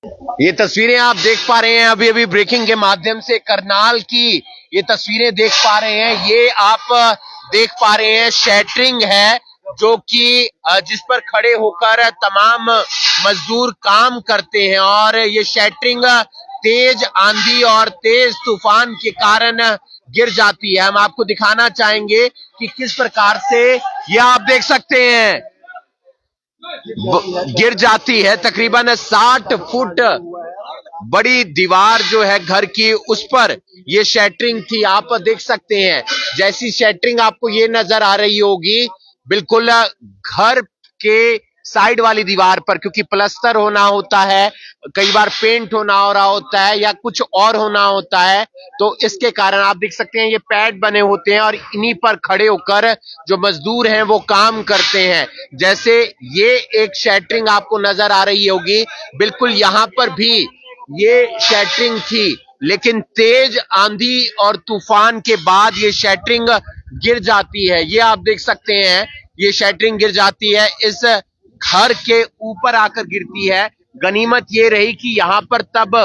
ये तस्वीरें आप देख पा रहे हैं अभी अभी ब्रेकिंग के माध्यम से करनाल की ये तस्वीरें देख पा रहे हैं। ये आप देख पा रहे हैं शैटरिंग है जो कि जिस पर खड़े होकर तमाम मजदूर काम करते हैं और ये शैटरिंग तेज आंधी और तेज तूफान के कारण गिर जाती है। हम आपको दिखाना चाहेंगे कि किस प्रकार से ये आप देख सकते हैं गिर जाती है। तकरीबन 60 फुट बड़ी दीवार जो है घर की उस पर ये शैटरिंग थी। आप देख सकते हैं जैसी शैटरिंग आपको ये नजर आ रही होगी बिल्कुल घर के साइड वाली दीवार पर, क्योंकि प्लास्टर होना होता है, कई बार पेंट होना हो रहा होता है या कुछ और होना होता है, तो इसके कारण आप देख सकते हैं ये पैड बने होते हैं और इन्हीं पर खड़े होकर जो मजदूर हैं वो काम करते हैं। जैसे ये एक शैटरिंग आपको नजर आ रही होगी, बिल्कुल यहां पर भी ये शैटरिंग थी, लेकिन तेज आंधी और तूफान के बाद ये शैटरिंग गिर जाती है। ये आप देख सकते हैं ये शैटरिंग गिर जाती है, इस घर के ऊपर आकर गिरती है। गनीमत ये रही कि यहां पर तब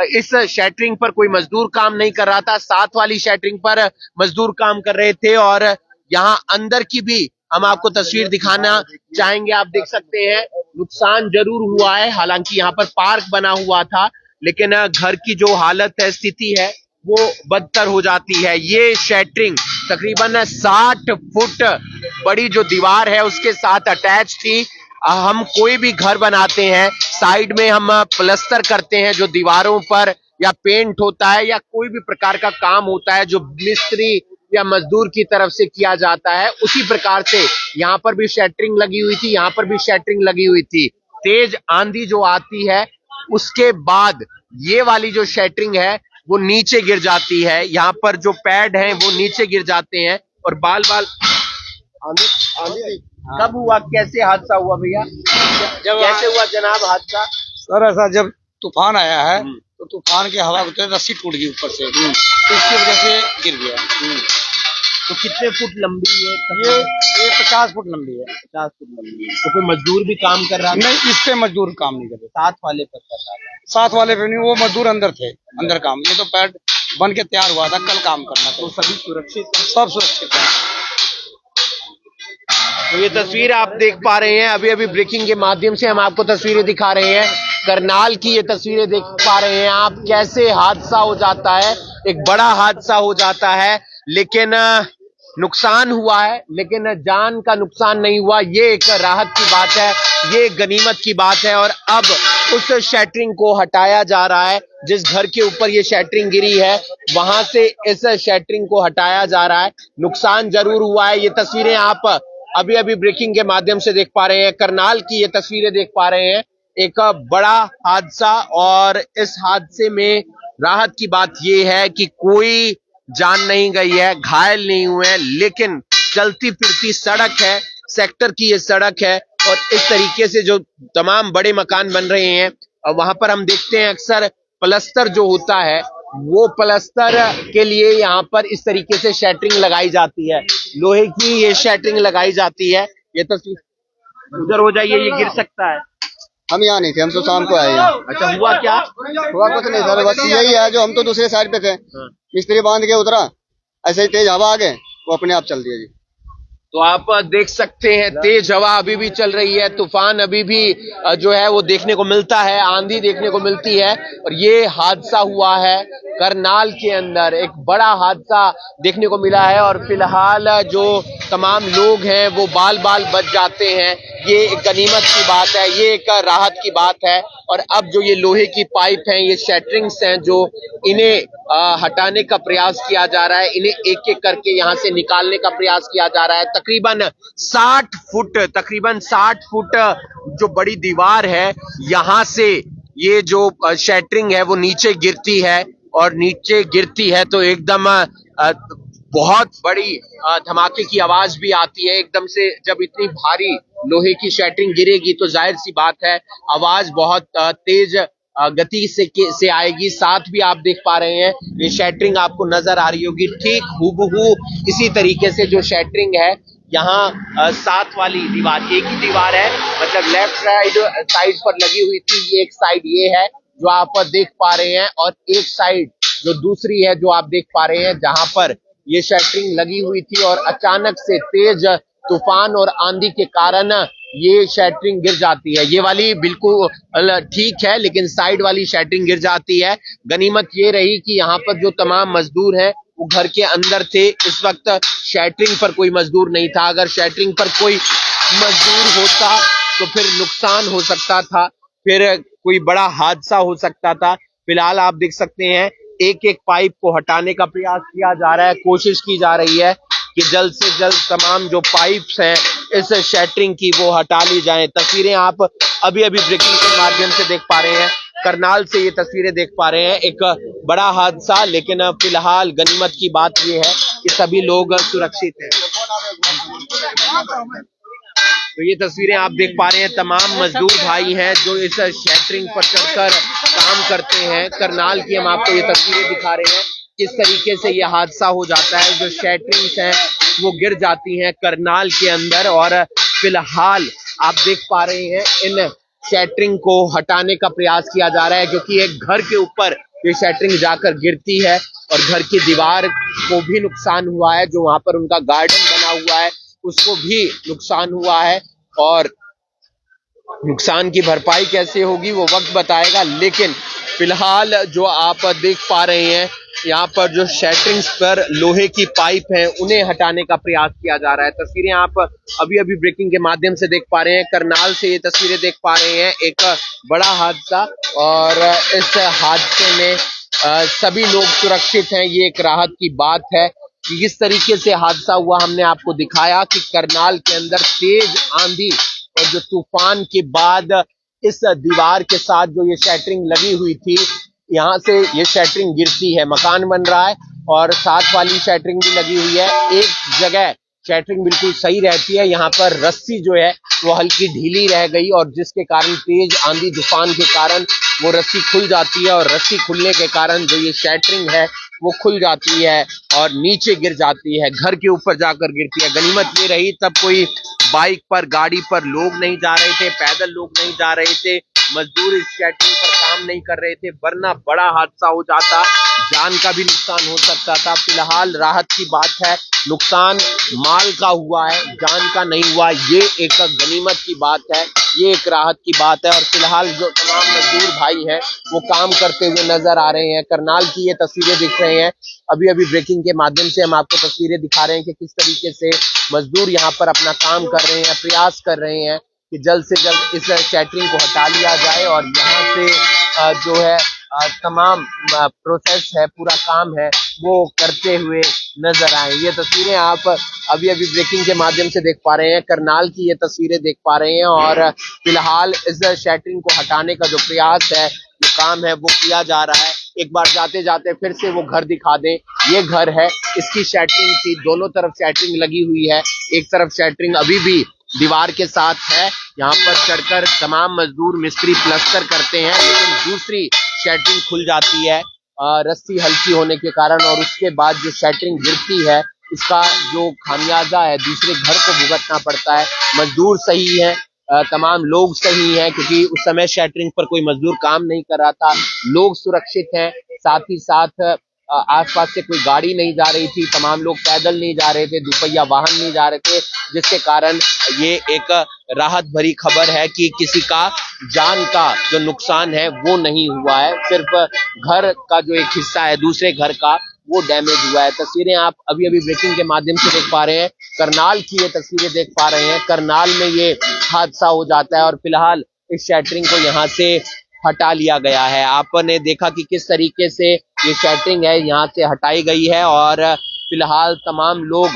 इस शैटरिंग पर कोई मजदूर काम नहीं कर रहा था, साथ वाली शैटरिंग पर मजदूर काम कर रहे थे। और यहाँ अंदर की भी हम आपको तस्वीर दिखाना चाहेंगे। आप देख सकते हैं नुकसान जरूर हुआ है, हालांकि यहाँ पर पार्क बना हुआ था, लेकिन घर की जो हालत है, स्थिति है, वो बदतर हो जाती है। ये शैटरिंग तकरीबन 60 फुट बड़ी जो दीवार है उसके साथ अटैच थी। हम कोई भी घर बनाते हैं, साइड में हम प्लास्टर करते हैं जो दीवारों पर या पेंट होता है या कोई भी प्रकार का काम होता है जो मिस्त्री या मजदूर की तरफ से किया जाता है, उसी प्रकार से यहाँ पर भी शैटरिंग लगी हुई थी, यहाँ पर भी शैटरिंग लगी हुई थी। तेज आंधी जो आती है उसके बाद ये वाली जो शैटरिंग है वो नीचे गिर जाती है। यहाँ पर जो पैड हैं वो नीचे गिर जाते हैं और बाल बाल आंधी आंधी कब हुआ, कैसे हादसा हुआ भैया, कैसे हुआ जनाब हादसा? सर ऐसा जब तूफान आया है तो तूफान की हवा के रस्सी टूट गई ऊपर से, तो इसकी वजह से गिर गया। तो कितने फुट लंबी है? ये 50 फुट लंबी है। 50 फुट लंबी है। तो कोई मजदूर भी काम कर रहा था? नहीं, इस पे मजदूर काम नहीं कर रहे। साथ वाले पर कर रहा था? साथ वाले पे नहीं, वो मजदूर अंदर थे, अंदर काम। ये तो पैड बन के तैयार हुआ था, कल काम करना था। तो सभी सुरक्षित, सब सुरक्षित है। तो ये तस्वीर आप देख पा रहे हैं अभी अभी ब्रेकिंग के माध्यम से हम आपको तस्वीरें दिखा रहे हैं, करनाल की ये तस्वीरें देख पा रहे हैं आप, कैसे हादसा हो जाता है, एक बड़ा हादसा हो जाता है, लेकिन नुकसान हुआ है, लेकिन जान का नुकसान नहीं हुआ। ये एक राहत की बात है, ये गनीमत की बात है। और अब उस शैटरिंग को हटाया जा रहा है, जिस घर के ऊपर ये शैटरिंग गिरी है वहां से इस शैटरिंग को हटाया जा रहा है। नुकसान जरूर हुआ है। ये तस्वीरें आप अभी अभी ब्रेकिंग के माध्यम से देख पा रहे हैं, करनाल की ये तस्वीरें देख पा रहे हैं। एक बड़ा हादसा, और इस हादसे में राहत की बात यह है कि कोई जान नहीं गई है, घायल नहीं हुए हैं, लेकिन चलती फिरती सड़क है, सेक्टर की ये सड़क है, और इस तरीके से जो तमाम बड़े मकान बन रहे हैं वहां पर हम देखते हैं अक्सर प्लास्टर जो होता है वो प्लास्टर के लिए यहाँ पर इस तरीके से शैटरिंग लगाई जाती है, लोहे की ये शैटरिंग लगाई जाती है। ये तस्वीर उधर हो जाइए, ये गिर सकता है। हम यहाँ नहीं थे, हम तो शाम को आए यहाँ। अच्छा, हुआ क्या? हुआ कुछ नहीं सर, बस यही है जो हम तो दूसरे साइड पे थे, मिस्त्री बांध के उतरा, ऐसे ही तेज हवा आ गए, वो अपने आप चल दिया जी। तो आप देख सकते हैं तेज हवा अभी भी चल रही है, तूफान अभी भी जो है वो देखने को मिलता है, आंधी देखने को मिलती है, और ये हादसा हुआ है करनाल के अंदर, एक बड़ा हादसा देखने को मिला है। और फिलहाल जो तमाम लोग हैं वो बाल बाल बच जाते हैं, ये एक गनीमत की बात है, ये एक राहत की बात है। और अब जो ये लोहे की पाइप हैं, ये शैटरिंग्स हैं, जो इन्हें हटाने का प्रयास किया जा रहा है, इन्हें एक एक करके यहाँ से निकालने का प्रयास किया जा रहा है। तकरीबन 60 फुट जो बड़ी दीवार है, यहाँ से ये जो शैटरिंग है वो नीचे गिरती है, और नीचे गिरती है तो एकदम बहुत बड़ी धमाके की आवाज भी आती है एकदम से। जब इतनी भारी लोहे की शैटरिंग गिरेगी तो जाहिर सी बात है आवाज बहुत तेज गति से आएगी। साथ भी आप देख पा रहे हैं ये शैटरिंग आपको नजर आ रही होगी, ठीक हूबहू इसी तरीके से जो शैटरिंग है यहाँ साथ वाली दीवार, एक ही दीवार है, मतलब लेफ्ट साइड पर लगी हुई थी, ये एक साइड ये है जो आप देख पा रहे हैं, और एक साइड जो दूसरी है जो आप देख पा रहे हैं जहां पर ये शटरिंग लगी हुई थी, और अचानक से तेज तूफान और आंधी के कारण ये शटरिंग गिर जाती है। ये वाली बिल्कुल ठीक है, लेकिन साइड वाली शटरिंग गिर जाती है। गनीमत ये रही कि यहाँ पर जो तमाम मजदूर हैं वो घर के अंदर थे। इस वक्त शटरिंग पर कोई मजदूर नहीं था। अगर शटरिंग पर कोई मजदूर होता तो फिर नुकसान हो सकता था, फिर कोई बड़ा हादसा हो सकता था। फिलहाल आप देख सकते हैं एक एक पाइप को हटाने का प्रयास किया जा रहा है, कोशिश की जा रही है कि जल्द से जल्द तमाम जो पाइप्स हैं इस शटरिंग की वो हटा ली जाएं। तस्वीरें आप अभी अभी ब्रेकिंग के माध्यम से देख पा रहे हैं, करनाल से ये तस्वीरें देख पा रहे हैं। एक बड़ा हादसा, लेकिन फिलहाल गनीमत की बात ये है कि सभी लोग सुरक्षित हैं। तो ये तस्वीरें आप देख पा रहे हैं, तमाम मजदूर भाई हैं जो इस शटरिंग पर चढ़कर काम करते हैं। करनाल की हम आपको ये तस्वीरें दिखा रहे हैं, किस तरीके से ये हादसा हो जाता है, जो शटरिंग्स हैं वो गिर जाती हैं करनाल के अंदर। और फिलहाल आप देख पा रहे हैं इन शटरिंग को हटाने का प्रयास किया जा रहा है, क्योंकि एक घर के ऊपर ये शटरिंग जाकर गिरती है और घर की दीवार को भी नुकसान हुआ है, जो वहां पर उनका गार्डन बना हुआ है उसको भी नुकसान हुआ है। और नुकसान की भरपाई कैसे होगी वो वक्त बताएगा, लेकिन फिलहाल जो आप देख पा रहे हैं यहाँ पर जो शटरिंग्स पर लोहे की पाइप है उन्हें हटाने का प्रयास किया जा रहा है। तस्वीरें आप अभी अभी ब्रेकिंग के माध्यम से देख पा रहे हैं, करनाल से ये तस्वीरें देख पा रहे हैं। एक बड़ा हादसा, और इस हादसे में सभी लोग सुरक्षित हैं, ये एक राहत की बात है। कि किस तरीके से हादसा हुआ हमने आपको दिखाया कि करनाल के अंदर तेज आंधी और जो तूफान के बाद इस दीवार के साथ जो ये शटरिंग लगी हुई थी, यहाँ से ये शटरिंग गिरती है, मकान बन रहा है और साथ वाली शटरिंग भी लगी हुई है। एक जगह शटरिंग बिल्कुल सही रहती है, यहाँ पर रस्सी जो है वो हल्की ढीली रह गई, और जिसके कारण तेज आंधी तूफान के कारण वो रस्सी खुल जाती है, और रस्सी खुलने के कारण जो ये शटरिंग है वो खुल जाती है और नीचे गिर जाती है, घर के ऊपर जाकर गिरती है। गनीमत ये रही तब कोई बाइक पर, गाड़ी पर लोग नहीं जा रहे थे, पैदल लोग नहीं जा रहे थे, मजदूर इस शटरिंग पर काम नहीं कर रहे थे, वरना बड़ा हादसा हो जाता, जान का भी नुकसान हो सकता था। फिलहाल राहत की बात है, नुकसान माल का हुआ है, जान का नहीं हुआ, ये एक गनीमत की बात है, ये एक राहत की बात है। और फिलहाल जो तमाम मजदूर भाई हैं वो काम करते हुए नजर आ रहे हैं। करनाल की ये तस्वीरें दिख रहे हैं, अभी अभी ब्रेकिंग के माध्यम से हम आपको तस्वीरें दिखा रहे हैं कि किस तरीके से मजदूर यहाँ पर अपना काम कर रहे हैं, प्रयास कर रहे हैं कि जल्द से जल्द इस शटरिंग को हटा लिया जाए और यहाँ से जो है तमाम प्रोसेस है, पूरा काम है वो करते हुए नजर आए। ये तस्वीरें आप अभी अभी ब्रेकिंग के माध्यम से देख पा रहे हैं, करनाल की ये तस्वीरें देख पा रहे हैं। और फिलहाल इस शटरिंग को हटाने का जो प्रयास है, जो काम है वो किया जा रहा है। एक बार जाते जाते फिर से वो घर दिखा दें, ये घर है, इसकी शटरिंग थी, दोनों तरफ शटरिंग लगी हुई है, एक तरफ शटरिंग अभी भी दीवार के साथ है, यहाँ पर चढ़कर तमाम मजदूर मिस्त्री प्लास्टर करते हैं, लेकिन दूसरी शटरिंग खुल जाती है रस्सी हल्की होने के कारण, और उसके बाद जो शटरिंग गिरती है इसका जो खामियाजा है दूसरे घर को भुगतना पड़ता है। मजदूर सही है, तमाम लोग सही हैं, क्योंकि उस समय शटरिंग पर कोई मजदूर काम नहीं कर रहा था, लोग सुरक्षित हैं, साथ ही साथ आसपास से कोई गाड़ी नहीं जा रही थी, तमाम लोग पैदल नहीं जा रहे थे, दुपहिया वाहन नहीं जा रहे थे, जिसके कारण ये एक राहत भरी खबर है कि किसी का जान का जो नुकसान है वो नहीं हुआ है, सिर्फ घर का जो एक हिस्सा है दूसरे घर का वो डैमेज हुआ है। तस्वीरें आप अभी अभी ब्रेकिंग के माध्यम से देख पा रहे हैं, करनाल की ये तस्वीरें देख पा रहे हैं, करनाल में ये हादसा हो जाता है और फिलहाल इस शटरिंग को यहाँ से हटा लिया गया है। आपने देखा कि किस तरीके से ये शटरिंग है यहाँ से हटाई गई है और फिलहाल तमाम लोग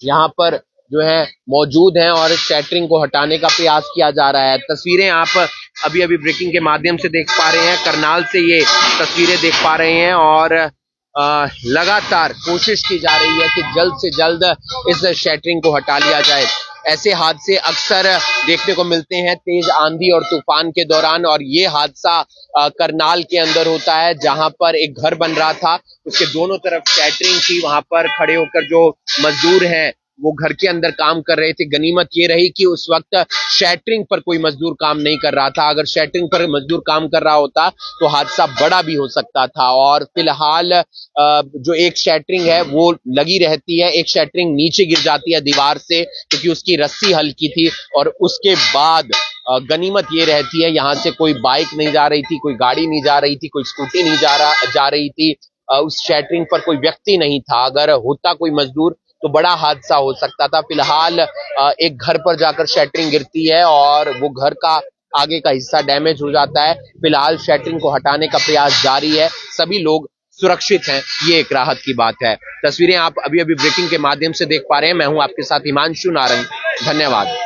यहाँ पर जो है मौजूद हैं और शटरिंग को हटाने का प्रयास किया जा रहा है। तस्वीरें आप अभी अभी ब्रेकिंग के माध्यम से देख पा रहे हैं, करनाल से ये तस्वीरें देख पा रहे हैं और लगातार कोशिश की जा रही है कि जल्द से जल्द इस शटरिंग को हटा लिया जाए। ऐसे हादसे अक्सर देखने को मिलते हैं तेज आंधी और तूफान के दौरान, और ये हादसा करनाल के अंदर होता है जहां पर एक घर बन रहा था, उसके दोनों तरफ शटरिंग थी, वहां पर खड़े होकर जो मजदूर हैं वो घर के अंदर काम कर रहे थे। गनीमत ये रही कि उस वक्त शैटरिंग पर कोई मजदूर काम नहीं कर रहा था। अगर शैटरिंग पर मजदूर काम कर रहा होता तो हादसा बड़ा भी हो सकता था। और फिलहाल जो एक शैटरिंग है वो लगी रहती है, एक शैटरिंग नीचे गिर जाती है दीवार से क्योंकि उसकी रस्सी हल्की थी। और उसके बाद गनीमत ये रहती है यहां से कोई बाइक नहीं जा रही थी, कोई गाड़ी नहीं जा रही थी, कोई स्कूटी नहीं जा रही थी। उस शैटरिंग पर कोई व्यक्ति नहीं था। अगर होता कोई मजदूर तो बड़ा हादसा हो सकता था। फिलहाल एक घर पर जाकर शैटरिंग गिरती है और वो घर का आगे का हिस्सा डैमेज हो जाता है। फिलहाल शैटरिंग को हटाने का प्रयास जारी है, सभी लोग सुरक्षित हैं, ये एक राहत की बात है। तस्वीरें आप अभी अभी ब्रेकिंग के माध्यम से देख पा रहे हैं। मैं हूं आपके साथ हिमांशु नारंग, धन्यवाद।